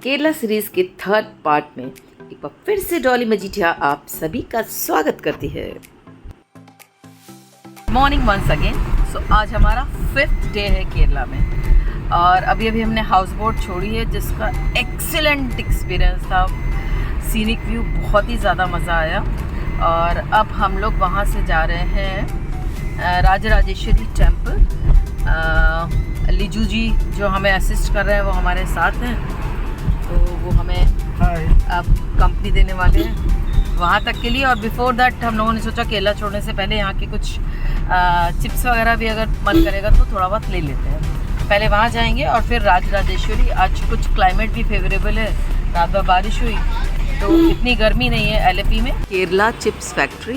Kerala series के third part में एक बार फिर से डॉली मजीठिया आप सभी का स्वागत करती है। Morning once again. सो आज हमारा 5th डे है केरला में और अभी हमने हाउस बोट छोड़ी है जिसका एक्सीलेंट एक्सपीरियंस था। सीनिक व्यू बहुत ही ज़्यादा मज़ा आया और अब हम लोग वहाँ से जा रहे हैं राजराजेश्वरी टेम्पल। लिजू जी जो हमें असिस्ट कर रहे हैं वो हमारे साथ हैं, तो वो हमें अब कंपनी देने वाले हैं वहाँ तक के लिए। और बिफोर दैट हम लोगों ने सोचा केरला छोड़ने से पहले यहाँ के कुछ चिप्स वगैरह भी अगर मन करेगा तो थोड़ा बहुत ले लेते हैं। पहले वहाँ जाएंगे और फिर राजराजेश्वरी। आज कुछ क्लाइमेट भी फेवरेबल है, रात भर बारिश हुई तो इतनी गर्मी नहीं है एलएपी में। केरला चिप्स फैक्ट्री,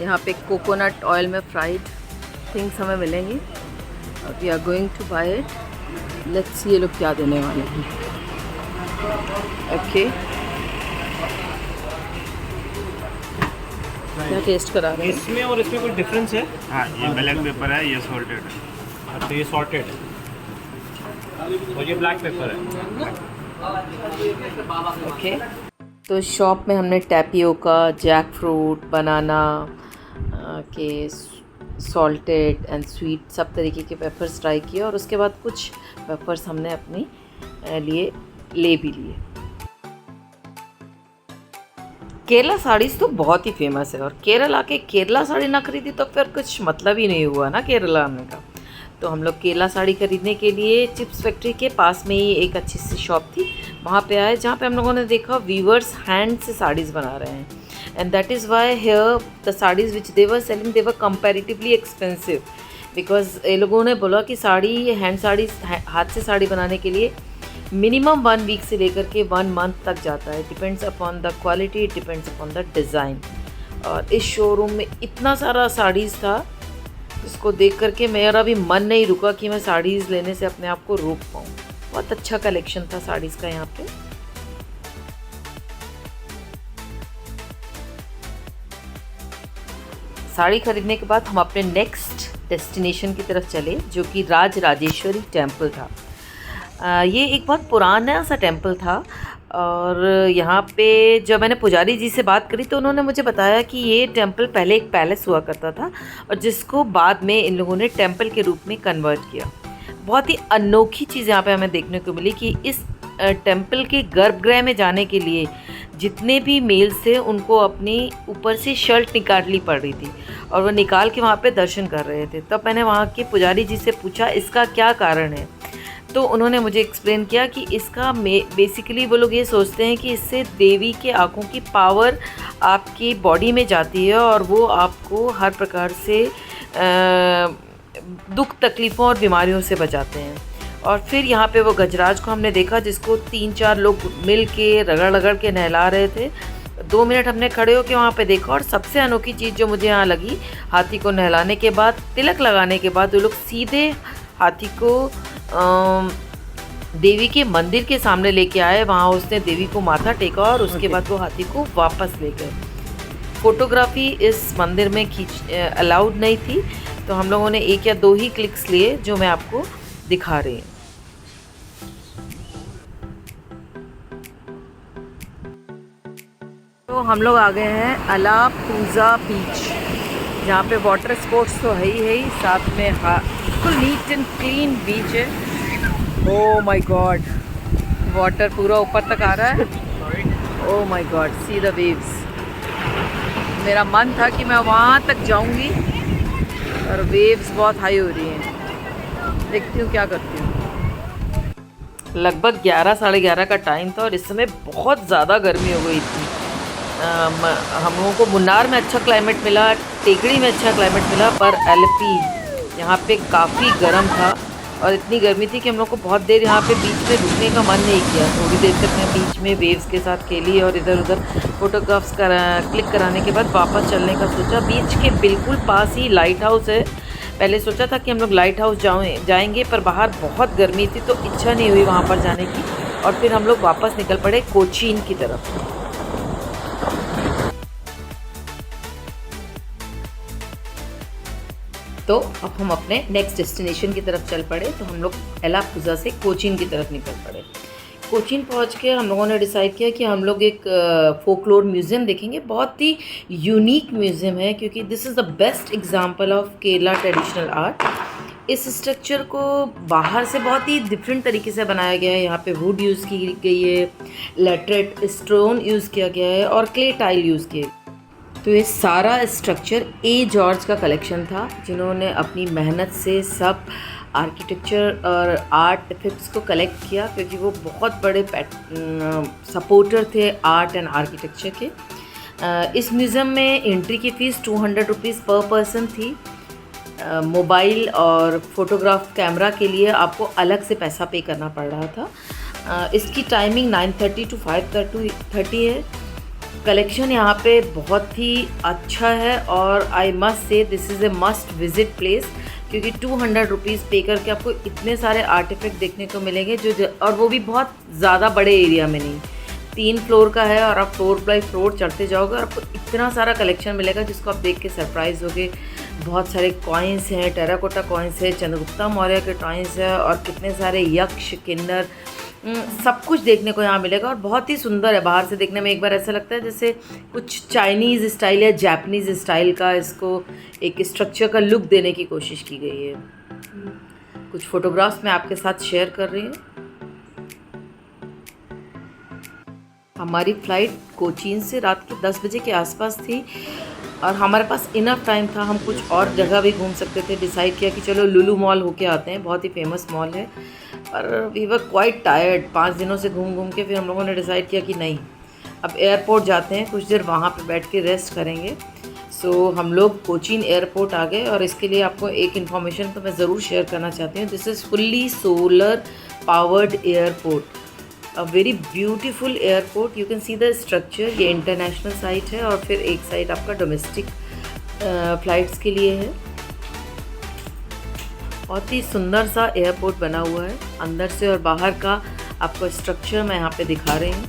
यहाँ पे कोकोनट ऑयल में फ्राइड थिंग्स हमें मिलेंगी। We are going to buy it. Let's see ये लोग क्या देने वाले हैं। ओके, क्या टेस्ट करा रहे हैं इसमें और इसमें कोई डिफरेंस है? हाँ, ये ब्लैक पेपर है, ये सॉल्टेड है। अच्छा, ये सॉल्टेड है और ये ब्लैक पेपर है। ओके। तो शॉप में हमने टैपियोका, जैक फ्रूट, बनाना के सॉल्टेड एंड स्वीट सब तरीके के पेपर्स ट्राई किए और उसके बाद कुछ पेपर्स हमने अपने लिए ले भी लिए। केरला साड़ीज़ तो बहुत ही फेमस है और केरल आके केरला साड़ी ना खरीदी तो फिर कुछ मतलब ही नहीं हुआ ना केरला आने का। तो हम लोग केरला साड़ी खरीदने के लिए चिप्स फैक्ट्री के पास में ही एक अच्छी सी शॉप थी, वहाँ पे आए जहाँ पे हम लोगों ने देखा वीवर्स हैंड से साड़ीज़ बना रहे हैं। And that is why here the saris which they were selling they were comparatively expensive, because ये लोगों ने बोला कि साड़ी हैंड साड़ी हाथ से साड़ी बनाने के लिए मिनिमम 1 वीक से लेकर के 1 मंथ तक जाता है। Depends upon the quality, depends upon the design. और इस शोरूम में इतना सारा साड़ीज़ था जिसको देख करके मेरा भी मन नहीं रुका कि मैं साड़ीज़ लेने से अपने आप को रोक पाऊँ। बहुत अच्छा कलेक्शन था साड़ीज़ का यहाँ पे। साड़ी खरीदने के बाद हम अपने नेक्स्ट डेस्टिनेशन की तरफ चले जो कि राजराजेश्वरी टेम्पल था। ये एक बहुत पुराना सा टेम्पल था और यहाँ पे जब मैंने पुजारी जी से बात करी तो उन्होंने मुझे बताया कि ये टेम्पल पहले एक पैलेस हुआ करता था और जिसको बाद में इन लोगों ने टेम्पल के रूप में कन्वर्ट किया। बहुत ही अनोखी चीज़ यहाँ पे हमें देखने को मिली कि इस टेम्पल के गर्भगृह में जाने के लिए जितने भी मेल्स थे उनको अपनी ऊपर से शर्ट निकालनी पड़ रही थी और वो निकाल के वहाँ पे दर्शन कर रहे थे। तब मैंने वहाँ के पुजारी जी से पूछा इसका क्या कारण है, तो उन्होंने मुझे एक्सप्लेन किया कि इसका बेसिकली वो लोग ये सोचते हैं कि इससे देवी के आँखों की पावर आपकी बॉडी में जाती है और वो आपको हर प्रकार से दुख तकलीफ़ों और बीमारियों से बचाते हैं। और फिर यहाँ पे वो गजराज को हमने देखा जिसको 3-4 लोग मिल के रगड़ के नहला रहे थे। 2 मिनट हमने खड़े होकर वहाँ पे देखा और सबसे अनोखी चीज़ जो मुझे यहाँ लगी, हाथी को नहलाने के बाद, तिलक लगाने के बाद वो लोग सीधे हाथी को देवी के मंदिर के सामने लेके आए। वहाँ उसने देवी को माथा टेका और उसके बाद वो हाथी को वापस ले गए। फोटोग्राफी इस मंदिर में अलाउड नहीं थी, तो हम लोगों ने 1 या 2 ही क्लिक्स लिए जो मैं आपको दिखा रही हूँ। तो हम लोग आ गए हैं अलापुजा बीच, जहाँ पे वाटर स्पोर्ट्स तो है ही, साथ में बिल्कुल नीट एंड क्लीन बीच है। ओह माय गॉड, वाटर पूरा ऊपर तक आ रहा है। Oh my God, see the waves. मेरा मन था कि मैं वहाँ तक जाऊँगी और वेव्स बहुत हाई हो रही हैं। देखती हूँ क्या करती हूँ। लगभग 11 साढ़े 11 का टाइम था और इस समय बहुत ज़्यादा गर्मी हो गई थी। हम लोगों को मुन्नार में अच्छा क्लाइमेट मिला, टेकड़ी में अच्छा क्लाइमेट मिला, पर एलपी यहाँ पे काफ़ी गर्म था और इतनी गर्मी थी कि हम लोग को बहुत देर यहाँ पे बीच में रुकने का मन नहीं किया। थोड़ी देर तक मैं बीच में वेव्स के साथ खेली और इधर उधर फोटोग्राफ्स क्लिक कराने के बाद वापस चलने का सोचा। बीच के बिल्कुल पास ही लाइट हाउस है। पहले सोचा था कि हम लोग लाइट हाउस जाएंगे, पर बाहर बहुत गर्मी थी तो इच्छा नहीं हुई वहाँ पर जाने की और फिर हम लोग वापस निकल पड़े कोचीन की तरफ। तो अब हम अपने नेक्स्ट डेस्टिनेशन की तरफ चल पड़े। तो हम लोग अलाप्पुज़ा से कोचीन की तरफ निकल पड़े। कोचीन पहुंच के हम लोगों ने डिसाइड किया कि हम लोग एक फोकलोर म्यूज़ियम देखेंगे। बहुत ही यूनिक म्यूज़ियम है क्योंकि this is the best example of Kerala traditional art. इस स्ट्रक्चर को बाहर से बहुत ही डिफरेंट तरीके से बनाया गया है। यहाँ पे वुड यूज़ की गई है, लेटरेट स्टोन यूज़ किया गया है और क्ले टाइल यूज़ किए। तो ये सारा स्ट्रक्चर ए जॉर्ज का कलेक्शन था, जिन्होंने अपनी मेहनत से सब आर्किटेक्चर और आर्ट इफेक्ट्स को कलेक्ट किया, क्योंकि वो बहुत बड़े सपोर्टर थे आर्ट एंड आर्किटेक्चर के। इस म्यूज़ियम में एंट्री की फ़ीस 200 रुपीज़ पर पर्सन थी। मोबाइल और फोटोग्राफ कैमरा के लिए आपको अलग से पैसा पे करना पड़ रहा था। इसकी टाइमिंग 9:30 to 5:30 है। कलेक्शन यहाँ पे बहुत ही अच्छा है और I must say this is a must visit place, क्योंकि 200 रुपीज़ पे करके आपको इतने सारे आर्टिफैक्ट देखने को मिलेंगे और वो भी बहुत ज़्यादा बड़े एरिया में नहीं। 3 फ्लोर का है और आप फ्लोर बाई फ्लोर चढ़ते जाओगे और आपको इतना सारा कलेक्शन मिलेगा जिसको आप देख के सरप्राइज़ होगे। बहुत सारे कॉइन्स हैं, टेराकोटा कॉइन्स है, चंद्रगुप्ता मौर्य के कॉइन्स है और कितने सारे यक्ष किन्नर, सब कुछ देखने को यहाँ मिलेगा और बहुत ही सुंदर है। बाहर से देखने में एक बार ऐसा लगता है जैसे कुछ चाइनीज़ स्टाइल या जापानीज़ स्टाइल का इसको एक स्ट्रक्चर का लुक देने की कोशिश की गई है। कुछ फोटोग्राफ्स मैं आपके साथ शेयर कर रही हूँ। हमारी फ़्लाइट कोचीन से रात के 10 बजे के आसपास थी और हमारे पास इनफ टाइम था, हम कुछ और जगह भी घूम सकते थे। डिसाइड किया कि चलो लुलु मॉल होके आते हैं, बहुत ही फेमस मॉल है। पर वी वर क्वाइट टायर्ड, 5 दिनों से घूम घूम के। फिर हम लोगों ने डिसाइड किया कि नहीं, अब एयरपोर्ट जाते हैं, कुछ देर वहाँ पे बैठ के रेस्ट करेंगे। सो हम लोग कोचीन एयरपोर्ट आ गए और इसके लिए आपको एक इन्फॉर्मेशन तो मैं ज़रूर शेयर करना चाहती हूँ। This is fully solar powered airport, a very beautiful airport. You can see the structure. ये इंटरनेशनल साइट है और फिर एक साइड आपका डोमेस्टिक फ़्लाइट्स के लिए है। बहुत ही सुंदर सा एयरपोर्ट बना हुआ है, अंदर से और बाहर का आपको स्ट्रक्चर मैं यहाँ पे दिखा रही हूँ।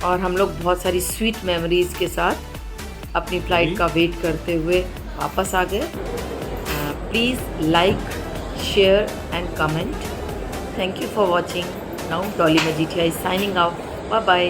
और हम लोग बहुत सारी स्वीट मेमोरीज़ के साथ अपनी फ़्लाइट का वेट करते हुए वापस आ गए। Please like, share and comment. Thank you for watching. Now Dolly Majithia is signing out. Bye bye.